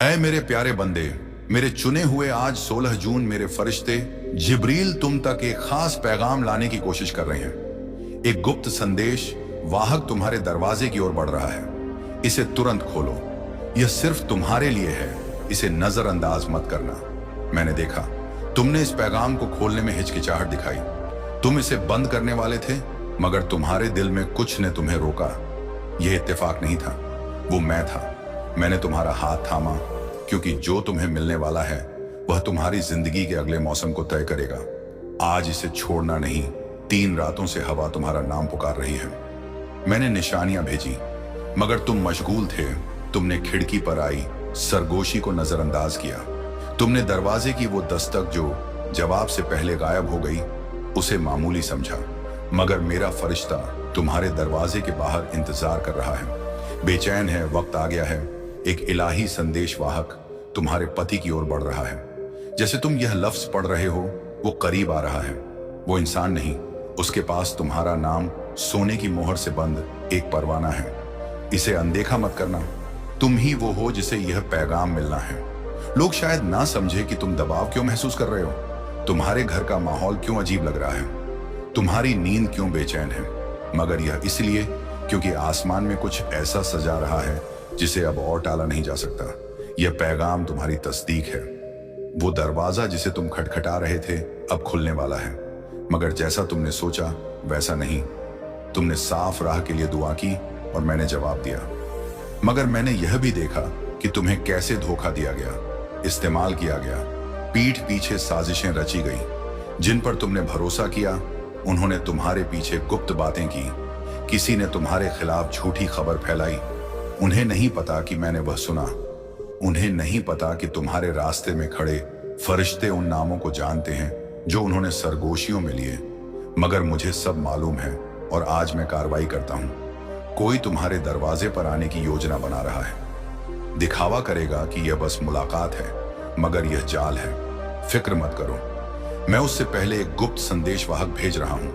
ऐ मेरे प्यारे बंदे, मेरे चुने हुए, आज 16 जून मेरे फरिश्ते जिब्रील तुम तक एक खास पैगाम लाने की कोशिश कर रहे हैं। एक गुप्त संदेश वाहक तुम्हारे दरवाजे की ओर बढ़ रहा है। इसे तुरंत खोलो। यह सिर्फ तुम्हारे लिए है। इसे नजरअंदाज मत करना। मैंने देखा तुमने इस पैगाम को खोलने में हिचकिचाहट दिखाई। तुम इसे बंद करने वाले थे, मगर तुम्हारे दिल में कुछ ने तुम्हें रोका। यह इत्तेफाक नहीं था, वो मैं था। मैंने तुम्हारा हाथ थामा, क्योंकि जो तुम्हें मिलने वाला है वह तुम्हारी जिंदगी के अगले मौसम को तय करेगा। आज इसे छोड़ना नहीं। 3 रातों से हवा तुम्हारा नाम पुकार रही है। मैंने निशानियां भेजी, मगर तुम मशगूल थे। तुमने खिड़की पर आई सरगोशी को नजरअंदाज किया। तुमने दरवाजे की वो दस्तक जो जवाब से पहले गायब हो गई, उसे मामूली समझा। मगर मेरा फरिश्ता तुम्हारे दरवाजे के बाहर इंतजार कर रहा है, बेचैन है। वक्त आ गया है। एक इलाही संदेश वाहक तुम्हारे पति की ओर बढ़ रहा है। जैसे तुम यह लफ्ज पढ़ रहे हो, वो करीब आ रहा है। वो इंसान नहीं, उसके पास तुम्हारा नाम सोने की मोहर से बंद एक परवाना है। इसे अनदेखा मत करना। तुम ही वो हो जिसे यह पैगाम मिलना है। लोग शायद ना समझे कि तुम दबाव क्यों महसूस कर रहे हो, तुम्हारे घर का माहौल क्यों अजीब लग रहा है, तुम्हारी नींद क्यों बेचैन है, मगर यह इसलिए क्योंकि आसमान में कुछ ऐसा सजा रहा है जिसे अब और टाला नहीं जा सकता। यह पैगाम तुम्हारी तस्दीक है। वो दरवाजा जिसे तुम खटखटा रहे थे अब खुलने वाला है, मगर जैसा तुमने सोचा वैसा नहीं। तुमने साफ राह के लिए दुआ की और मैंने जवाब दिया, मगर मैंने यह भी देखा कि तुम्हें कैसे धोखा दिया गया, इस्तेमाल किया गया। पीठ पीछे साजिशें रची गई। जिन पर तुमने भरोसा किया, उन्होंने तुम्हारे पीछे गुप्त बातें की। किसी ने तुम्हारे खिलाफ झूठी खबर फैलाई। उन्हें नहीं पता कि मैंने वह सुना। उन्हें नहीं पता कि तुम्हारे रास्ते में खड़े फरिश्ते उन नामों को जानते हैं जो उन्होंने सरगोशियों में लिए। मगर मुझे सब मालूम है और आज मैं कार्रवाई करता हूं। कोई तुम्हारे दरवाजे पर आने की योजना बना रहा है। दिखावा करेगा कि यह बस मुलाकात है, मगर यह जाल है। फिक्र मत करो, मैं उससे पहले एक गुप्त संदेश वाहक भेज रहा हूं।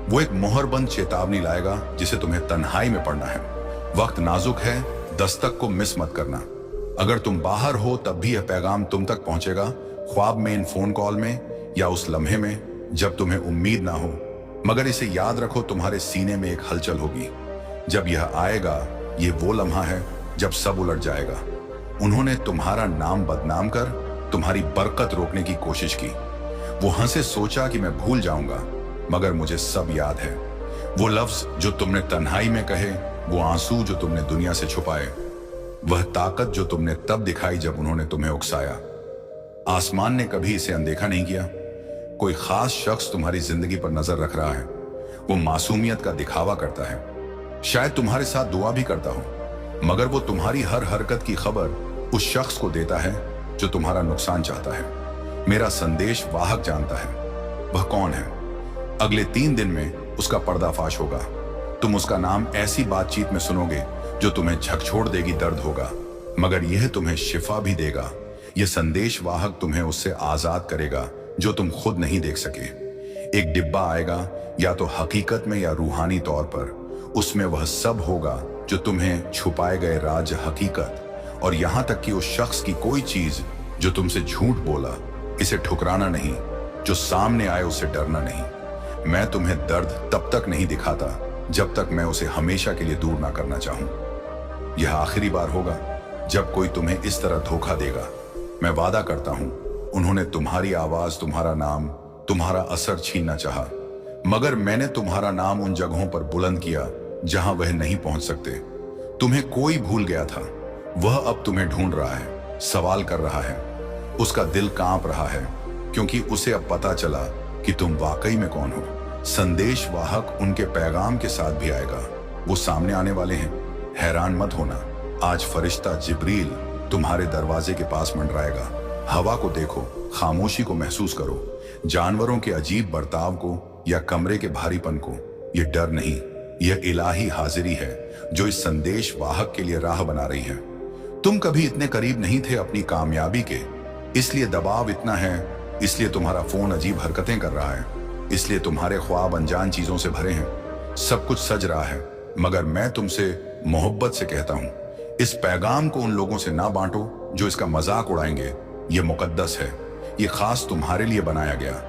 वो एक मोहरबंद चेतावनी लाएगा जिसे तुम्हें तन्हाई में पढ़ना है। वक्त नाजुक है, दस्तक को मिस मत करना। अगर तुम बाहर हो तब भी यह पैगाम तुम तक पहुंचेगा, ख्वाब में, इन फोन कॉल में, या उस लम्हे में जब तुम्हें उम्मीद ना हो। मगर इसे याद रखो, तुम्हारे सीने में एक हलचल होगी। जब यह आएगा, ये वो लम्हा है जब सब उलट जाएगा। उन्होंने तुम्हारा नाम बदनाम कर तुम्हारी बरकत रोकने की कोशिश की। वो हंसे, सोचा कि मैं भूल जाऊंगा, मगर मुझे सब याद है। वो लफ्ज जो तुमने तन्हाई में कहे, वो आंसू जो तुमने दुनिया से छुपाए, वह ताकत जो तुमने तब दिखाई जब उन्होंने तुम्हें उकसाया। आसमान ने कभी इसे अनदेखा नहीं किया। कोई खास शख्स तुम्हारी जिंदगी पर नजर रख रहा है। वो मासूमियत का दिखावा करता है, शायद तुम्हारे साथ दुआ भी करता हो, मगर वो तुम्हारी हर हरकत की खबर उस शख्स को देता है जो तुम्हारा नुकसान चाहता है। मेरा संदेश वाहक जानता है वह कौन है। अगले 3 दिन में उसका पर्दाफाश होगा। तुम उसका नाम ऐसी बातचीत में सुनोगे जो तुम्हें झकझोर देगी, दर्द होगा, मगर यह तुम्हें शिफा भी देगा। यह संदेश वाहक तुम्हें उससे आजाद करेगा जो तुम खुद नहीं देख सके। एक डिब्बा आएगा, या तो हकीकत में या रूहानी तौर पर। उसमें वह सब होगा जो तुम्हें छुपाए गए राज, हकीकत, और यहां तक कि उस शख्स की कोई चीज जो तुमसे झूठ बोला। इसे ठुकराना नहीं, जो सामने आए उसे डरना नहीं। मैं तुम्हें दर्द तब तक नहीं दिखाता जब तक मैं उसे हमेशा के लिए दूर ना करना चाहूं। यह आखिरी बार होगा जब कोई तुम्हें इस तरह धोखा देगा। मैं वादा करता हूं, उन्होंने तुम्हारी आवाज, तुम्हारा नाम, तुम्हारा असर छीनना चाहा, मगर मैंने तुम्हारा नाम उन जगहों पर बुलंद किया जहां वह नहीं पहुंच सकते। तुम्हें कोई भूल गया था, वह अब तुम्हें ढूंढ रहा है, सवाल कर रहा है। उसका दिल कांप रहा है, क्योंकि उसे अब पता चला कि तुम वाकई में कौन हो। संदेश वाहक उनके पैगाम के साथ भी आएगा। वो सामने आने वाले हैं। हैरान मत होना, आज फरिश्ता जिब्रील तुम्हारे दरवाजे के पास मंडराएगा। हवा को देखो, खामोशी को महसूस करो, जानवरों के अजीब बर्ताव को या कमरे के भारीपन को। यह डर नहीं, यह इलाही हाजिरी है जो इस संदेश वाहक के लिए राह बना रही है। तुम कभी इतने करीब नहीं थे अपनी कामयाबी के, इसलिए दबाव इतना है। इसलिए तुम्हारा फोन अजीब हरकतें कर रहा है। इसलिए तुम्हारे ख्वाब अनजान चीजों से भरे हैं। सब कुछ सज रहा है, मगर मैं तुमसे मोहब्बत से कहता हूं, इस पैगाम को उन लोगों से ना बांटो जो इसका मजाक उड़ाएंगे। ये मुकद्दस है, ये खास तुम्हारे लिए बनाया गया।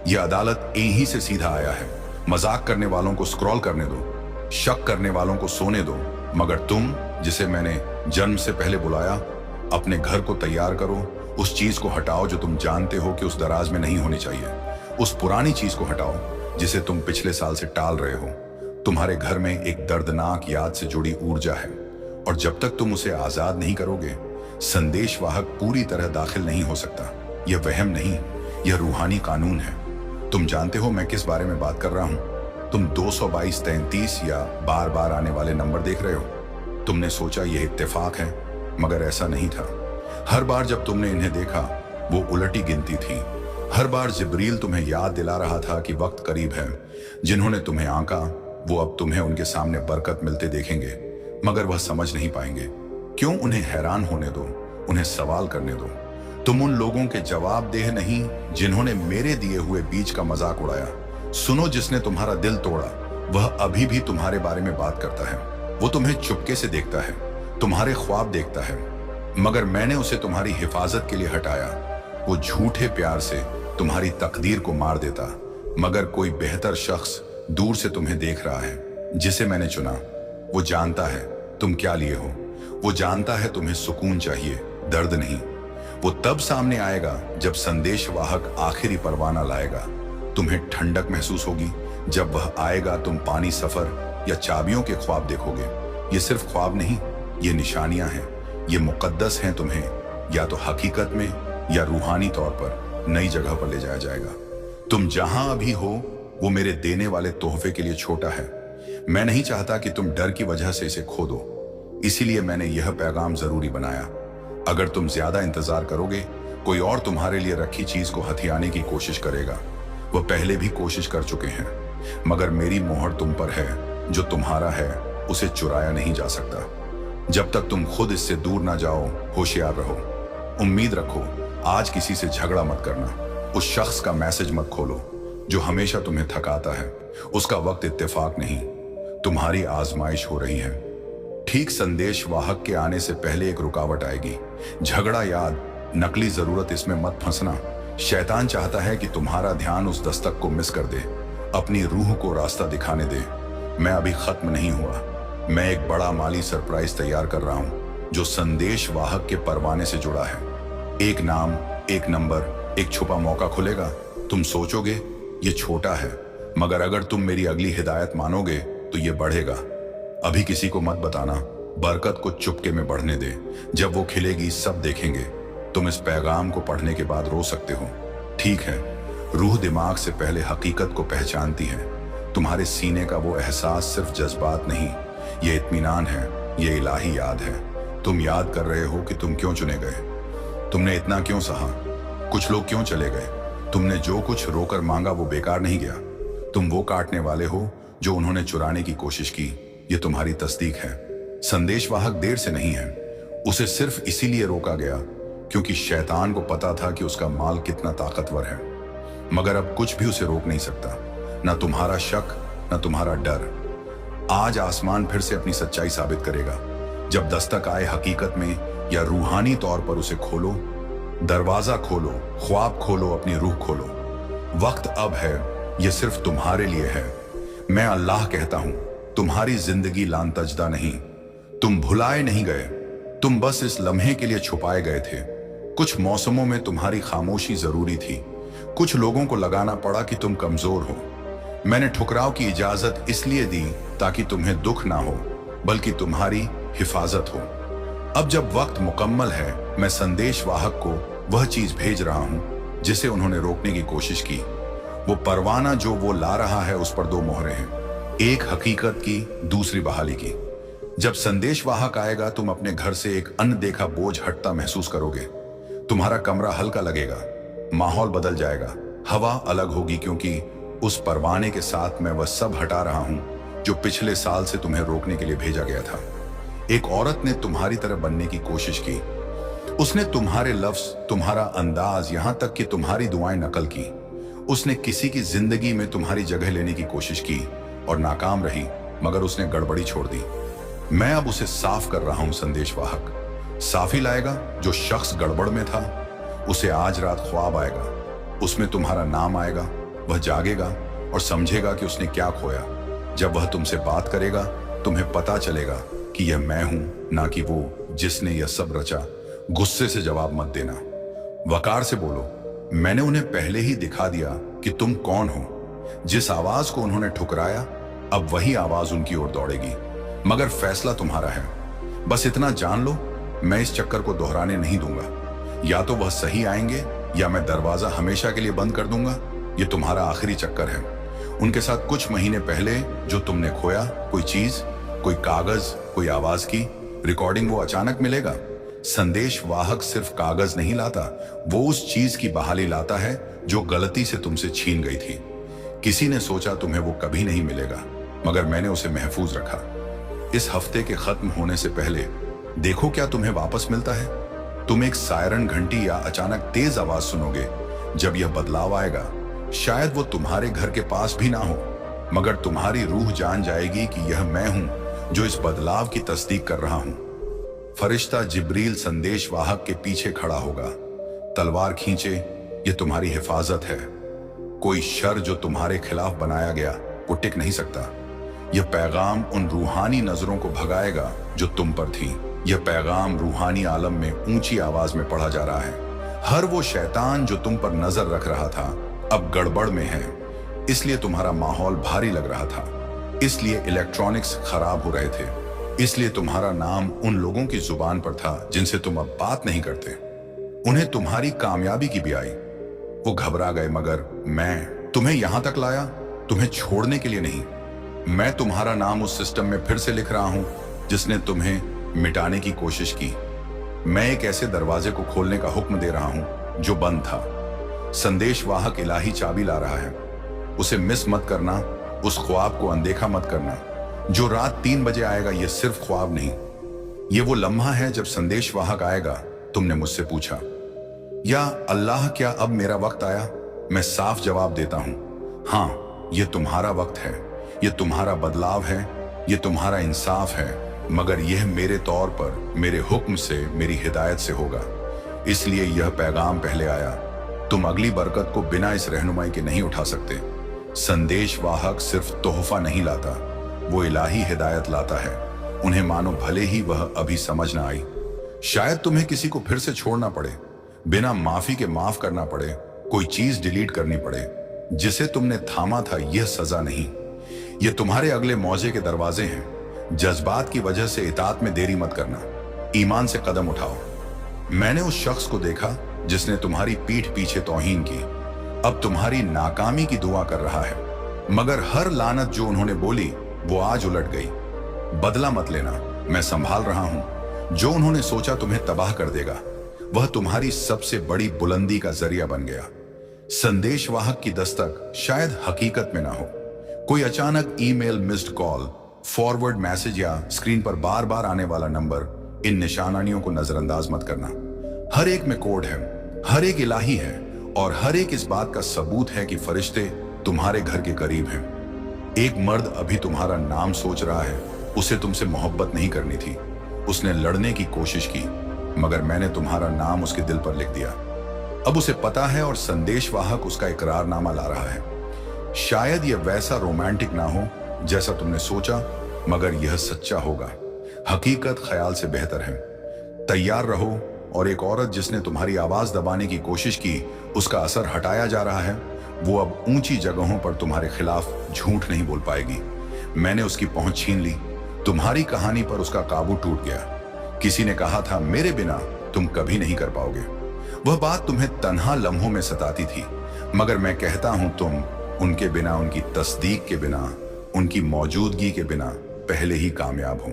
ये अदालत यहीं से सीधा आया है। मजाक करने वालों को स्क्रॉल करने दो, शक करने वालों को सोने दो, मगर तुम जिसे मैंने जन्म से पहले बुलाया, अपने घर को तैयार करो। उस चीज को हटाओ जो तुम जानते हो कि उस दराज में नहीं होनी चाहिए। उस पुरानी चीज को हटाओ जिसे तुम पिछले साल से टाल रहे हो। तुम्हारे घर में एक दर्दनाक याद से जुड़ी ऊर्जा है, और जब तक तुम उसे आजाद नहीं करोगे, संदेशवाहक पूरी तरह दाखिल नहीं हो सकता। यह वहम नहीं, यह रूहानी कानून है। तुम जानते हो मैं किस बारे में बात कर रहा हूं। तुम 222-33 या बार बार आने वाले नंबर देख रहे हो। तुमने सोचा यह इत्तेफाक है, मगर ऐसा नहीं था। हर बार जब तुमने इन्हें देखा, वो उलटी गिनती थी। हर बार जिब्रील तुम्हें याद दिला रहा था कि वक्त करीब है। जिन्होंने तुम्हें आंका, वो अब तुम्हें उनके सामने बरकत मिलते देखेंगे, मगर वह समझ नहीं पाएंगे। क्यों? उन्हें हैरान होने दो, उन्हें सवाल करने दो। तुम उन लोगों के जवाबदेह नहीं जिन्होंने मेरे दिए हुए बीज का मजाक उड़ाया। सुनो, जिसने तुम्हारा दिल तोड़ा, वह अभी भी तुम्हारे बारे में बात करता है। वो तुम्हें चुपके से देखता है, तुम्हारे ख्वाब देखता है, मगर मैंने उसे तुम्हारी हिफाजत के लिए हटाया। वो झूठे प्यार से तुम्हारी तकदीर को मार देता, मगर कोई बेहतर शख्स दूर से तुम्हें देख रहा है, जिसे मैंने चुना। वो जानता है तुम क्या लिए हो। वो जानता है तुम्हें सुकून चाहिए, दर्द नहीं। वो तब सामने आएगा जब संदेशवाहक आखिरी परवाना लाएगा। तुम्हें ठंडक महसूस होगी जब वह आएगा। तुम पानी, सफर या चाबियों के ख्वाब देखोगे। ये सिर्फ ख्वाब नहीं, ये निशानियां हैं, ये मुकद्दस हैं। तुम्हें या तो हकीकत में या रूहानी तौर पर नई जगह पर ले जाया जाएगा। तुम जहां अभी हो, वो मेरे देने वाले तोहफे के लिए छोटा है। मैं नहीं चाहता कि तुम डर की वजह से इसे खो दो, इसीलिए मैंने यह पैगाम जरूरी बनाया। अगर तुम ज्यादा इंतजार करोगे, कोई और तुम्हारे लिए रखी चीज को हथियाने की कोशिश करेगा। वह पहले भी कोशिश कर चुके हैं, मगर मेरी मोहर तुम पर है। जो तुम्हारा है उसे चुराया नहीं जा सकता। जब तक तुम खुद इससे दूर ना जाओ, होशियार रहो। उम्मीद रखो, आज किसी से झगड़ा मत करना। उस शख्स का मैसेज मत खोलो जो हमेशा तुम्हें थकाता है। उसका वक्त इत्तेफाक नहीं, तुम्हारी आजमाइश हो रही है। ठीक संदेश वाहक के आने से पहले एक रुकावट आएगी। झगड़ा याद, नकली जरूरत, इसमें मत फंसना। शैतान चाहता है कि तुम्हारा ध्यान उस दस्तक को मिस कर दे, अपनी रूह को रास्ता दिखाने दे। मैं अभी खत्म नहीं हुआ। मैं एक बड़ा माली सरप्राइज तैयार कर रहा हूं जो संदेश वाहक के परवाने से जुड़ा है। एक नाम, एक नंबर, एक छुपा मौका खुलेगा। तुम सोचोगे ये छोटा है, मगर अगर तुम मेरी अगली हिदायत मानोगे तो ये बढ़ेगा। अभी किसी को मत बताना। बरकत को चुपके में बढ़ने दे। जब वो खिलेगी सब देखेंगे। तुम इस पैगाम को पढ़ने के बाद रो सकते हो। ठीक है, रूह दिमाग से पहले हकीकत को पहचानती है। तुम्हारे सीने का वो एहसास सिर्फ जज्बात नहीं, ये इत्मीनान है, ये इलाही याद है। तुम याद कर रहे हो कि तुम क्यों चुने गए, तुमने इतना क्यों सहा, कुछ लोग क्यों चले गए। तुमने जो कुछ रोकर मांगा वो बेकार नहीं गया। तुम वो काटने वाले हो जो उन्होंने चुराने की कोशिश की। ये तुम्हारी तस्दीक है। संदेशवाहक देर से नहीं है, उसे सिर्फ इसीलिए रोका गया क्योंकि शैतान को पता था कि उसका माल कितना ताकतवर है। मगर अब कुछ भी उसे रोक नहीं सकता, ना तुम्हारा शक, ना तुम्हारा डर। आज आसमान फिर से अपनी सच्चाई साबित करेगा। जब दस्तक आए हकीकत में या रूहानी तौर पर, उसे खोलो। दरवाजा खोलो, ख्वाब खोलो, अपनी रूह खोलो। वक्त अब है, यह सिर्फ तुम्हारे लिए है। मैं अल्लाह कहता हूं, तुम्हारी जिंदगी लांतजदा नहीं। तुम भुलाए नहीं गए, तुम बस इस लम्हे के लिए छुपाए गए थे। कुछ मौसमों में तुम्हारी खामोशी जरूरी थी। कुछ लोगों को लगाना पड़ा कि तुम कमजोर हो। मैंने ठुकराव की इजाजत इसलिए दी ताकि तुम्हें दुख ना हो, बल्कि तुम्हारी हिफाजत हो। अब जब वक्त मुकम्मल है, मैं संदेशवाहक को वह चीज भेज रहा हूं जिसे उन्होंने रोकने की कोशिश की। वो परवाना जो वो ला रहा है, उस पर 2 मोहरें हैं, एक हकीकत की, दूसरी बहाली की। जब संदेशवाहक आएगा, तुम अपने घर से एक अनदेखा बोझ हटता महसूस करोगे। तुम्हारा कमरा हल्का लगेगा, माहौल बदल जाएगा, हवा अलग होगी, क्योंकि उस परवाने के साथ मैं वह सब हटा रहा हूं जो पिछले साल से तुम्हें रोकने के लिए भेजा गया था। एक औरत ने तुम्हारी तरह बनने की कोशिश की। उसने तुम्हारे लफ्ज, तुम्हारा अंदाज, यहां तक कि तुम्हारी दुआएं नकल की। उसने किसी की जिंदगी में तुम्हारी जगह लेने की कोशिश की और नाकाम रही, मगर उसने गड़बड़ी छोड़ दी। मैं अब उसे साफ कर रहा हूं संदेशवाहक। साफी लाएगा। जो शख्स गड़बड़ में था उसे आज रात ख्वाब आएगा, उसमें तुम्हारा नाम आएगा। वह जागेगा और समझेगा कि उसने क्या खोया। जब वह तुमसे बात करेगा तुम्हें पता चलेगा कि यह मैं हूं, ना कि वो जिसने यह सब रचा। गुस्से से जवाब मत देना, वकार से बोलो। मैंने उन्हें पहले ही दिखा दिया कि तुम कौन हो। जिस आवाज को उन्होंने ठुकराया अब वही आवाज उनकी ओर दौड़ेगी, मगर फैसला तुम्हारा है। बस इतना जान लो, मैं इस चक्कर को दोहराने नहीं दूंगा। या तो वह सही आएंगे या मैं दरवाजा हमेशा के लिए बंद कर दूंगा। यह तुम्हारा आखिरी चक्कर है। उनके साथ कुछ महीने पहले जो तुमने खोया, कोई चीज, कोई कागज, कोई आवाज की रिकॉर्डिंग, वो अचानक मिलेगा। संदेश वाहक सिर्फ कागज नहीं लाता, वो उस चीज की बहाली लाता है जो गलती से तुमसे छीन गई थी। किसी ने सोचा तुम्हें वो कभी नहीं मिलेगा, मगर मैंने उसे महफूज रखा। इस हफ्ते के खत्म होने से पहले देखो क्या तुम्हें वापस मिलता है। तुम एक सायरन घंटी या अचानक तेज आवाज सुनोगे। जब यह बदलाव आएगा शायद वो तुम्हारे घर के पास भी ना हो, मगर तुम्हारी रूह जान जाएगी कि यह मैं हूं जो इस बदलाव की तस्दीक कर रहा हूं। फरिश्ता जिब्रील संदेश वाहक के पीछे खड़ा होगा, तलवार खींचे। यह तुम्हारी हिफाजत है। कोई शर जो तुम्हारे खिलाफ बनाया गया वो टिक नहीं सकता। यह पैगाम उन रूहानी नजरों को भगाएगा जो तुम पर थी। यह पैगाम रूहानी आलम में ऊंची आवाज में पढ़ा जा रहा है। हर वो शैतान जो तुम पर नजर रख रहा था अब गड़बड़ में है, इसलिए तुम्हारा माहौल भारी लग रहा था, इसलिए इलेक्ट्रॉनिक्स खराब हो रहे थे, इसलिए तुम्हारा नाम उन लोगों की जुबान पर था जिनसे तुम अब बात नहीं करते। उन्हें तुम्हारी कामयाबी की भी आई, वो घबरा गए, मगर मैं तुम्हें यहां तक लाया, तुम्हें छोड़ने के लिए नहीं। मैं तुम्हारा नाम उस सिस्टम में फिर से लिख रहा हूं जिसने तुम्हें मिटाने की कोशिश की। मैं एक ऐसे दरवाजे को खोलने का हुक्म दे रहा हूं जो बंद था। संदेश वाहक इलाही चाबी ला रहा है, उसे मिस मत करना। उस ख्वाब को अनदेखा मत करना जो रात 3 बजे आएगा। यह सिर्फ ख्वाब नहीं, यह वो लम्हा है जब संदेश वाहक आएगा। तुमने मुझसे पूछा, या अल्लाह क्या अब मेरा वक्त आया? मैं साफ जवाब देता हूं, हाँ, यह तुम्हारा वक्त है, यह तुम्हारा बदलाव है, यह तुम्हारा इंसाफ है, मगर यह मेरे तौर पर, मेरे हुक्म से, मेरी हिदायत से होगा। इसलिए यह पैगाम पहले आया। तुम अगली बरकत को बिना इस रहनुमाई के नहीं उठा सकते। संदेश वाहक सिर्फ तोहफा नहीं लाता, वो इलाही हिदायत लाता है। उन्हें मानो भले ही वह अभी समझ ना आई। शायद तुम्हें किसी को फिर से छोड़ना पड़े, बिना माफी के माफ करना पड़े, कोई चीज डिलीट करनी पड़े जिसे तुमने थामा था। यह सजा नहीं, यह तुम्हारे अगले मौजे के दरवाजे हैं। जज्बात की वजह से इताअत में देरी मत करना, ईमान से कदम उठाओ। मैंने उस शख्स को देखा जिसने तुम्हारी पीठ पीछे तौहीन की, अब तुम्हारी नाकामी की दुआ कर रहा है, मगर हर लानत जो उन्होंने बोली वो आज उलट गई। बदला मत लेना, मैं संभाल रहा हूं। जो उन्होंने सोचा तुम्हें तबाह कर देगा, वह तुम्हारी सबसे बड़ी बुलंदी का जरिया बन गया। संदेश वाहक की दस्तक शायद हकीकत में ना हो, कोई अचानक email, missed call, forward message या स्क्रीन पर बार बार आने वाला नंबर। इन निशानियों को नजरअंदाज मत करना। हर एक में कोड है, हर एक इलाही है, और हर एक इस बात का सबूत है कि फरिश्ते तुम्हारे घर के करीब हैं। एक मर्द अभी तुम्हारा नाम सोच रहा है। उसे तुमसे मोहब्बत नहीं करनी थी, उसने लड़ने की कोशिश की, मगर मैंने तुम्हारा नाम उसके दिल पर लिख दिया। अब उसे पता है और संदेश वाहक उसका इकरारनामा ला रहा है। शायद यह वैसा रोमांटिक ना हो जैसा तुमने सोचा, मगर यह सच्चा होगा। हकीकत ख्याल से बेहतर है। तैयार रहो। और एक औरत जिसने तुम्हारी आवाज दबाने की कोशिश की, उसका असर हटाया जा रहा है। वो अब ऊंची जगहों पर तुम्हारे खिलाफ झूठ नहीं बोल पाएगी। मैंने उसकी पहुंच छीन ली। तुम्हारी कहानी पर उसका काबू टूट गया। किसी ने कहा था मेरे बिना तुम कभी नहीं कर पाओगे। वह बात तुम्हें तन्हा लम्हों में सताती थी, मगर मैं कहता हूं तुम उनके बिना, उनकी तस्दीक के बिना, उनकी मौजूदगी के बिना पहले ही कामयाब हो।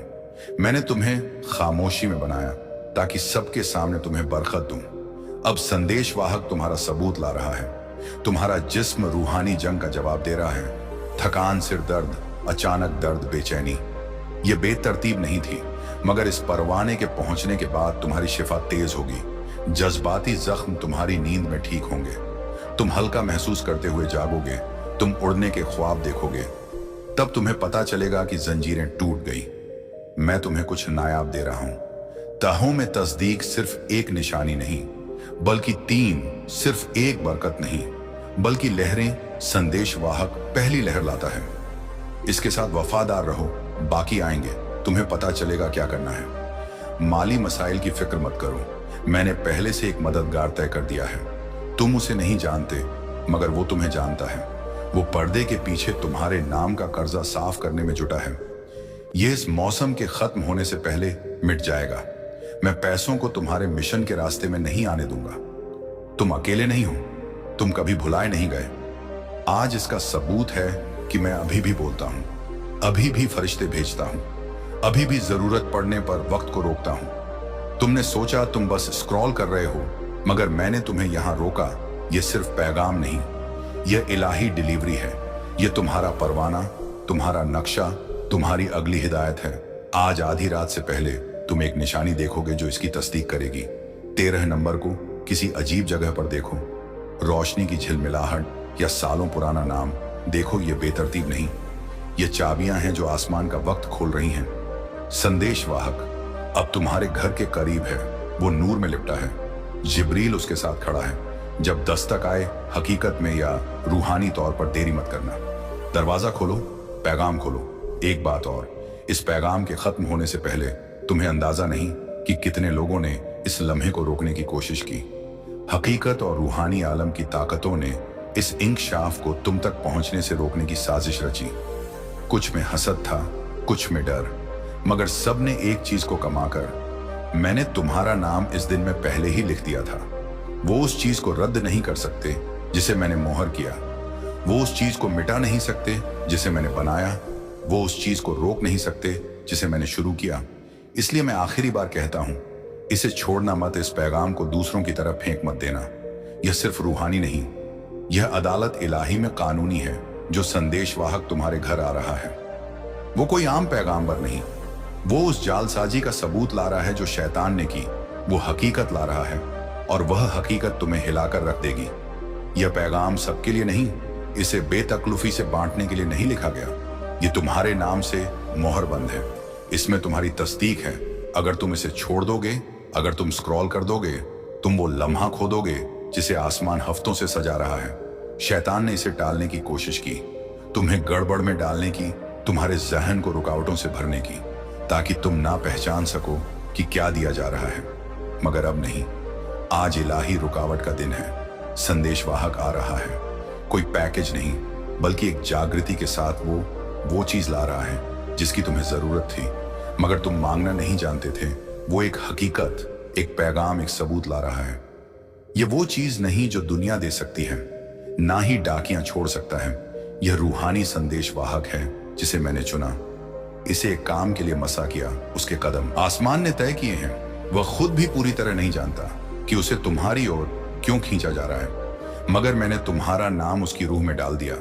मैंने तुम्हें खामोशी में बनाया ताकि सबके सामने तुम्हें बरकत दूं। अब संदेश वाहक तुम्हारा सबूत ला रहा है। तुम्हारा जिस्म रूहानी जंग का जवाब दे रहा है। थकान, सिर दर्द, अचानक दर्द, बेचैनी, ये बेतरतीब नहीं थी, मगर इस परवाने के पहुंचने के बाद तुम्हारी शिफा तेज होगी। जज्बाती जख्म तुम्हारी नींद में ठीक होंगे। तुम हल्का महसूस करते हुए जागोगे। तुम उड़ने के ख्वाब देखोगे। तब तुम्हें पता चलेगा कि जंजीरें टूट गई। मैं तुम्हें कुछ नायाब दे रहा हूं, तहों में तस्दीक सिर्फ एक निशानी नहीं, बल्कि 3 सिर्फ एक बरकत नहीं, बल्कि लहरें संदेशवाहक पहली लहर लाता है। इसके साथ वफादार रहो, बाकी आएंगे, तुम्हें पता चलेगा क्या करना है। माली मसाइल की फिक्र मत करो, मैंने पहले से एक मददगार तय कर दिया है। तुम उसे नहीं जानते, मगर वो तुम्हें जानता है। वो पर्दे के पीछे तुम्हारे नाम का कर्जा साफ करने में जुटा है। ये इस मौसम के खत्म होने से पहले मिट जाएगा। मैं पैसों को तुम्हारे मिशन के रास्ते में नहीं आने दूंगा। तुम अकेले नहीं हो, तुम कभी भुलाए नहीं गए। आज इसका सबूत है कि मैं अभी भी बोलता हूं, अभी भी फरिश्ते भेजता हूं, अभी भी जरूरत पड़ने पर वक्त को रोकता हूं। तुमने सोचा तुम बस स्क्रॉल कर रहे हो, मगर मैंने तुम्हें यहां रोका। यह सिर्फ पैगाम नहीं, यह इलाही डिलीवरी है। यह तुम्हारा परवाना, तुम्हारा नक्शा, तुम्हारी अगली हिदायत है। आज आधी रात से पहले तुम एक निशानी देखोगे जो इसकी तस्दीक करेगी। 13 नंबर को किसी अजीब जगह पर देखो, रोशनी की झिलमिलाहट या सालों पुराना नाम देखो। ये बेतरतीब नहीं, ये चाबियां हैं जो आसमान का वक्त खोल रही हैं। संदेशवाहक अब तुम्हारे घर के करीब है, वो नूर में लिपटा है। जिब्रील उसके साथ खड़ा है। जब दस्तक आए, हकीकत में या रूहानी तौर पर देरी मत करना। दरवाजा खोलो, पैगाम खोलो। एक बात और, इस पैगाम के खत्म होने से पहले तुम्हें अंदाजा नहीं कि कितने लोगों ने इस लम्हे को रोकने की कोशिश की। हकीकत और रूहानी आलम की ताकतों ने इस इंकशाफ को तुम तक पहुंचने से रोकने की साजिश रची। कुछ में हसद था, कुछ में डर, मगर सब ने एक चीज को कमाकर, मैंने तुम्हारा नाम इस दिन में पहले ही लिख दिया था। वो उस चीज को रद्द नहीं कर सकते जिसे मैंने मोहर किया। वो उस चीज को मिटा नहीं सकते जिसे मैंने बनाया। वो उस चीज को रोक नहीं सकते जिसे मैंने शुरू किया। इसलिए मैं आखिरी बार कहता हूं, इसे छोड़ना मत। इस पैगाम को दूसरों की तरफ फेंक मत देना। यह सिर्फ रूहानी नहीं, यह अदालत इलाही में कानूनी है जो संदेशवाहक तुम्हारे घर आ रहा है। वो कोई आम पैगाम्बर नहीं, वो उस जालसाजी का सबूत ला रहा है जो शैतान ने की। वो हकीकत ला रहा है और वह हकीकत तुम्हें हिलाकर रख देगी। यह पैगाम सबके लिए नहीं, इसे बेतकल्लुफी से बांटने के लिए नहीं लिखा गया। ये तुम्हारे नाम से मोहरबंद है, इसमें तुम्हारी तस्दीक है। अगर तुम इसे छोड़ दोगे, अगर तुम स्क्रॉल कर दोगे, तुम वो लम्हा खो दोगे जिसे आसमान हफ्तों से सजा रहा है। शैतान ने इसे टालने की कोशिश की, तुम्हें गड़बड़ में डालने की, तुम्हारे जहन को रुकावटों से भरने की, ताकि तुम ना पहचान सको कि क्या दिया जा रहा है। मगर अब नहीं, आज इलाही रुकावट का दिन है। संदेशवाहक आ रहा है, कोई पैकेज नहीं, बल्कि एक जागृति के साथ वो चीज ला रहा है जिसकी तुम्हें जरूरत थी, मगर तुम मांगना नहीं जानते थे। वो एक हकीकत, एक पैगाम, एक सबूत ला रहा है। ये वो चीज नहीं जो दुनिया दे सकती है, ना ही डाकियां छोड़ सकता है। यह रूहानी संदेशवाहक है जिसे मैंने चुना। इसे एक काम के लिए मसा किया, उसके कदम आसमान ने तय किए हैं। वह खुद भी पूरी तरह नहीं जानता कि उसे तुम्हारी ओर क्यों खींचा जा रहा है, मगर मैंने तुम्हारा नाम उसकी रूह में डाल दिया।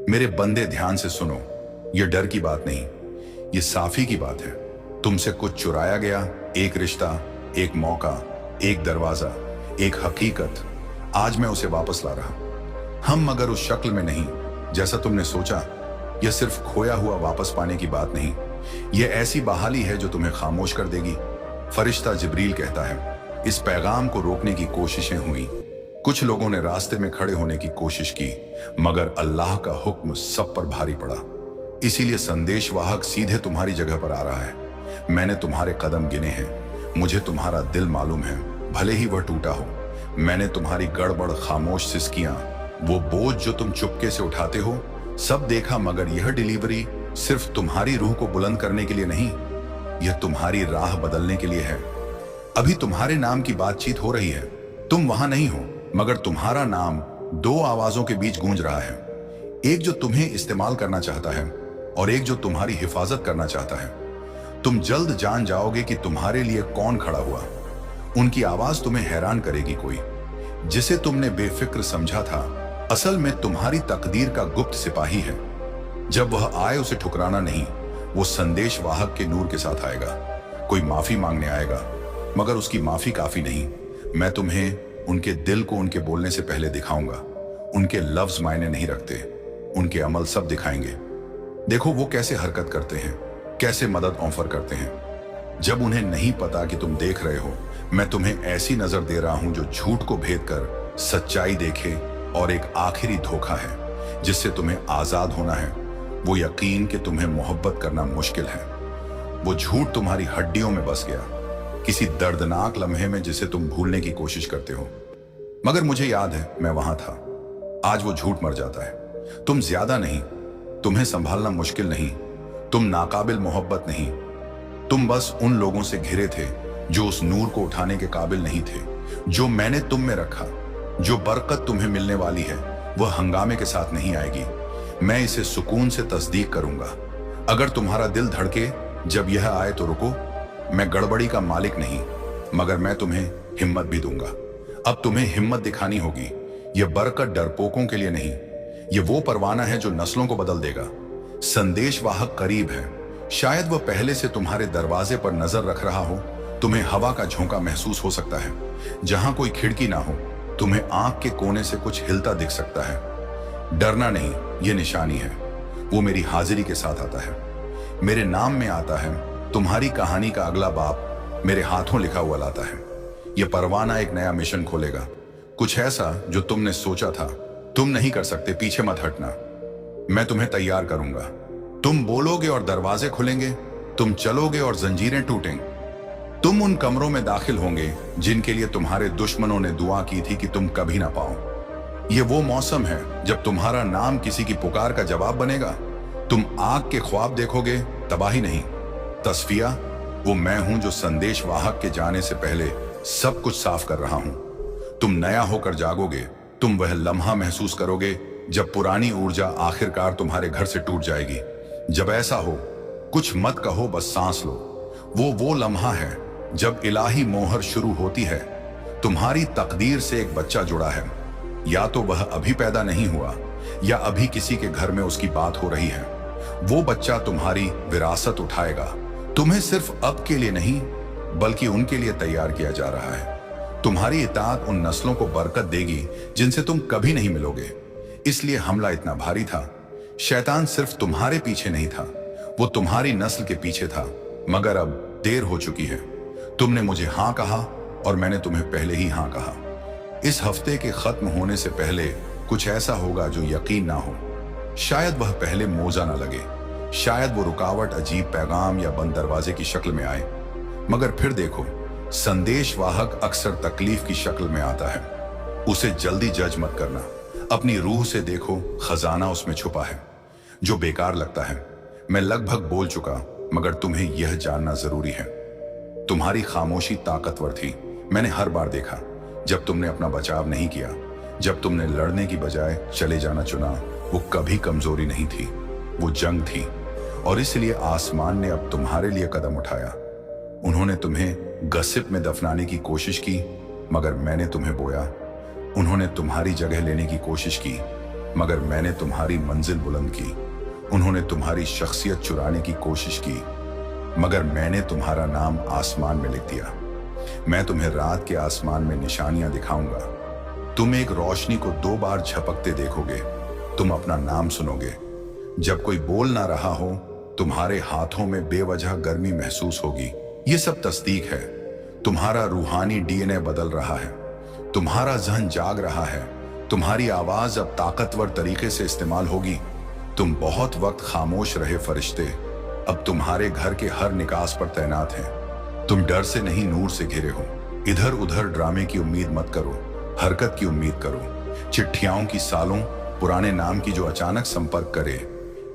मेरे बंदे, ध्यान से सुनो, यह डर की बात नहीं, यह साफी की बात है। तुमसे कुछ चुराया गया, एक रिश्ता, एक मौका, एक दरवाजा, एक हकीकत। आज मैं उसे वापस ला रहा। हम मगर उस शक्ल में नहीं जैसा तुमने सोचा। यह सिर्फ खोया हुआ वापस पाने की बात नहीं, यह ऐसी बहाली है जो तुम्हें खामोश कर देगी। फरिश्ता जिब्रील कहता है, इस पैगाम को रोकने की कोशिशें हुई, कुछ लोगों ने रास्ते में खड़े होने की कोशिश की, मगर अल्लाह का हुक्म सब पर भारी पड़ा। इसीलिए संदेशवाहक सीधे तुम्हारी जगह पर आ रहा है। मैंने तुम्हारे कदम गिने हैं, मुझे तुम्हारा दिल मालूम है, भले ही वह टूटा हो। मैंने तुम्हारी गड़बड़, खामोश सिसकियां, वो बोझ जो तुम चुपके से उठाते हो, सब देखा। मगर यह डिलीवरी सिर्फ तुम्हारी रूह को बुलंद करने के लिए नहीं, यह तुम्हारी राह बदलने के लिए है। अभी तुम्हारे नाम की बातचीत हो रही है, तुम वहां नहीं हो, मगर तुम्हारा नाम दो आवाजों के बीच गूंज रहा है। एक जो तुम्हें इस्तेमाल करना चाहता है और एक जो तुम्हारी हिफाजत करना चाहता है। तुम जल्द जान जाओगे कि तुम्हारे लिए कौन खड़ा हुआ। उनकी आवाज तुम्हें हैरान करेगी। कोई जिसे तुमने बेफिक्र समझा था, असल में तुम्हारी तकदीर का गुप्त सिपाही है। जब वह आए, उसे ठुकराना नहीं, वो संदेशवाहक के नूर के साथ आएगा। कोई माफी मांगने आएगा, मगर उसकी माफी काफी नहीं। मैं तुम्हें उनके दिल को उनके बोलने से पहले दिखाऊंगा। उनके लफ्ज मायने नहीं रखते, उनके अमल सब दिखाएंगे। देखो वो कैसे हरकत करते हैं, कैसे मदद ऑफर करते हैं। जब उन्हें नहीं पता कि तुम देख रहे हो, मैं तुम्हें ऐसी नजर दे रहा हूं जो झूठ को भेद कर सच्चाई देखे, और एक आखिरी धोखा है जिससे तुम्हें आजाद होना है, वो यकीन कि तुम्हें मोहब्बत करना मुश्किल है। वो झूठ तुम्हारी हड्डियों में बस गया, किसी दर्दनाक लम्हे में जिसे तुम भूलने की कोशिश करते हो। मगर मुझे याद है, मैं वहां था। आज वो झूठ मर जाता है। तुम ज्यादा नहीं, तुम्हें संभालना मुश्किल नहीं, तुम नाकाबिल मोहब्बत नहीं, तुम बस उन लोगों से घिरे थे जो उस नूर को उठाने के काबिल नहीं थे जो मैंने तुम में रखा। जो बरकत तुम्हें मिलने वाली है वह हंगामे के साथ नहीं आएगी, मैं इसे सुकून से तस्दीक करूंगा। अगर तुम्हारा दिल धड़के जब यह आए तो रुको। मैं गड़बड़ी का मालिक नहीं, मगर मैं तुम्हें हिम्मत भी दूंगा। अब तुम्हें हिम्मत दिखानी होगी। यह बरकत डरपोकों के लिए नहीं, यह वो परवाना है जो नस्लों को बदल देगा। संदेश वाहक करीब है। शायद वह पहले से तुम्हारे दरवाजे पर नजर रख रहा हो। तुम्हें हवा का झोंका महसूस हो सकता है। जहां कोई खिड़की ना हो, तुम्हें आंख के कोने से कुछ हिलता दिख सकता है। डरना नहीं, यह निशानी है। वो मेरी हाजिरी के साथ आता है, मेरे नाम में आता है। तुम्हारी कहानी का अगला बाप मेरे हाथों लिखा हुआ लाता है। यह परवाना एक नया मिशन खोलेगा, कुछ ऐसा जो तुमने सोचा था तुम नहीं कर सकते। पीछे मत हटना, मैं तुम्हें तैयार करूंगा। तुम बोलोगे और दरवाजे खुलेंगे, तुम चलोगे और जंजीरें टूटेंगी। तुम उन कमरों में दाखिल होंगे जिनके लिए तुम्हारे दुश्मनों ने दुआ की थी कि तुम कभी ना पाओ। यह वो मौसम है जब तुम्हारा नाम किसी की पुकार का जवाब बनेगा। तुम आग के ख्वाब देखोगे, तबाही नहीं। तस्फिया वो मैं हूं जो संदेश वाहक के जाने से पहले सब कुछ साफ कर रहा हूं। तुम नया होकर जागोगे। तुम वह लम्हा महसूस करोगे जब पुरानी ऊर्जा आखिरकार तुम्हारे घर से टूट जाएगी। जब ऐसा हो, कुछ मत कहो, बस सांस लो। वो लम्हा है जब इलाही मोहर शुरू होती है। तुम्हारी तकदीर से एक बच्चा जुड़ा है। या तो वह अभी पैदा नहीं हुआ, या अभी किसी के घर में उसकी बात हो रही है। वो बच्चा तुम्हारी विरासत उठाएगा। तुम्हें सिर्फ अब के लिए नहीं, बल्कि उनके लिए तैयार किया जा रहा है। तुम्हारी इताअत उन नस्लों को बरकत देगी जिनसे तुम कभी नहीं मिलोगे। इसलिए हमला इतना भारी था। शैतान सिर्फ तुम्हारे पीछे नहीं था, वो तुम्हारी नस्ल के पीछे था। मगर अब देर हो चुकी है। तुमने मुझे हां कहा और मैंने तुम्हें पहले ही हां कहा। इस हफ्ते के खत्म होने से पहले कुछ ऐसा होगा जो यकीन ना हो। शायद वह पहले मौजा ना लगे, शायद वो रुकावट अजीब पैगाम या बंद दरवाजे की शक्ल में आए। मगर फिर देखो, संदेश वाहक अक्सर तकलीफ की शक्ल में आता है। उसे जल्दी जज मत करना। अपनी रूह से देखो, खजाना उसमें छुपा है जो बेकार लगता है। मैं लगभग बोल चुका, मगर तुम्हें यह जानना जरूरी है। तुम्हारी खामोशी ताकतवर थी। मैंने हर बार देखा जब तुमने अपना बचाव नहीं किया, जब तुमने लड़ने की बजाय चले जाना चुना। वो कभी कमजोरी नहीं थी, वो जंग थी। और इसलिए आसमान ने अब तुम्हारे लिए कदम उठाया। उन्होंने तुम्हें गसिप में दफनाने की कोशिश की, मगर मैंने तुम्हें बोया। उन्होंने तुम्हारी जगह लेने की कोशिश की, मगर मैंने तुम्हारी मंजिल बुलंद की। उन्होंने तुम्हारी शख्सियत चुराने की कोशिश की, मगर मैंने तुम्हारा नाम आसमान में लिख दिया। मैं तुम्हें रात के आसमान में निशानियां दिखाऊंगा। तुम एक रोशनी को 2 बार झपकते देखोगे। तुम अपना नाम सुनोगे। जब कोई बोल ना रहा हो, तुम्हारे हाथों में बेवजह गर्मी महसूस होगी। ये सब तस्दीक है। तुम्हारा रूहानी डीएनए बदल रहा है। तुम्हारा जहन जाग रहा है। तुम्हारी आवाज अब ताकतवर तरीके से इस्तेमाल होगी। तुम बहुत वक्त खामोश रहे फरिश्ते, अब तुम्हारे घर के हर निकास पर तैनात हैं। तुम डर से नहीं, नूर से घिरे हो। इधर उधर ड्रामे की उम्मीद मत करो, हरकत की उम्मीद करो। चिट्ठियाओं की सालों पुराने नाम की जो अचानक संपर्क करे।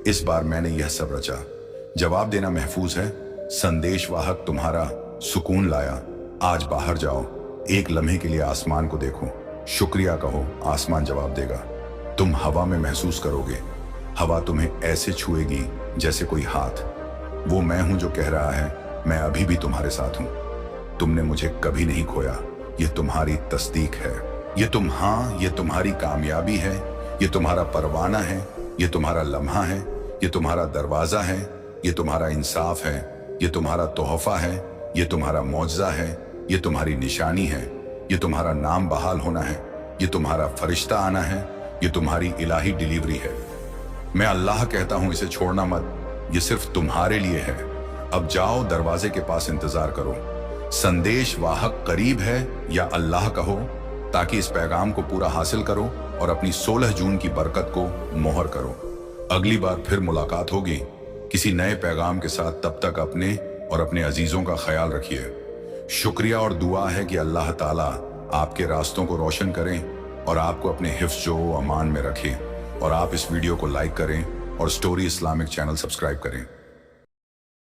इस बार मैंने यह सब रचा। जवाब देना महफूज है। संदेश वाहक तुम्हारा सुकून लाया। आज बाहर जाओ, एक लम्हे के लिए आसमान को देखो, शुक्रिया कहो, आसमान जवाब देगा। तुम हवा में महसूस करोगे, हवा तुम्हें ऐसे छुएगी जैसे कोई हाथ। वो मैं हूं जो कह रहा है, मैं अभी भी तुम्हारे साथ हूं। तुमने मुझे कभी नहीं खोया, यह तुम्हारी तस्दीक है। ये तुम्हारी कामयाबी है, ये तुम्हारा परवाना है, ये तुम्हारा लम्हा है, ये तुम्हारा दरवाजा है, ये तुम्हारा इंसाफ है, ये तुम्हारा तोहफा है, ये तुम्हारा मौजज़ा है, ये तुम्हारी निशानी है, ये तुम्हारा नाम बहाल होना है, ये तुम्हारा फरिश्ता आना है, ये तुम्हारी इलाही डिलीवरी है। मैं अल्लाह कहता हूं, इसे छोड़ना मत, ये सिर्फ तुम्हारे लिए है। अब जाओ, दरवाजे के पास इंतजार करो। संदेश वाहक करीब है या अल्लाह कहो, ताकि इस पैगाम को पूरा हासिल करो और अपनी 16 जून की बरकत को मोहर करो। अगली बार फिर मुलाकात होगी किसी नए पैगाम के साथ। तब तक अपने और अपने अजीजों का ख्याल रखिए। शुक्रिया और दुआ है कि अल्लाह ताला आपके रास्तों को रोशन करें और आपको अपने हिफ्ज़ जो अमान में रखें। और आप इस वीडियो को लाइक करें और स्टोरी इस्लामिक चैनल सब्सक्राइब करें।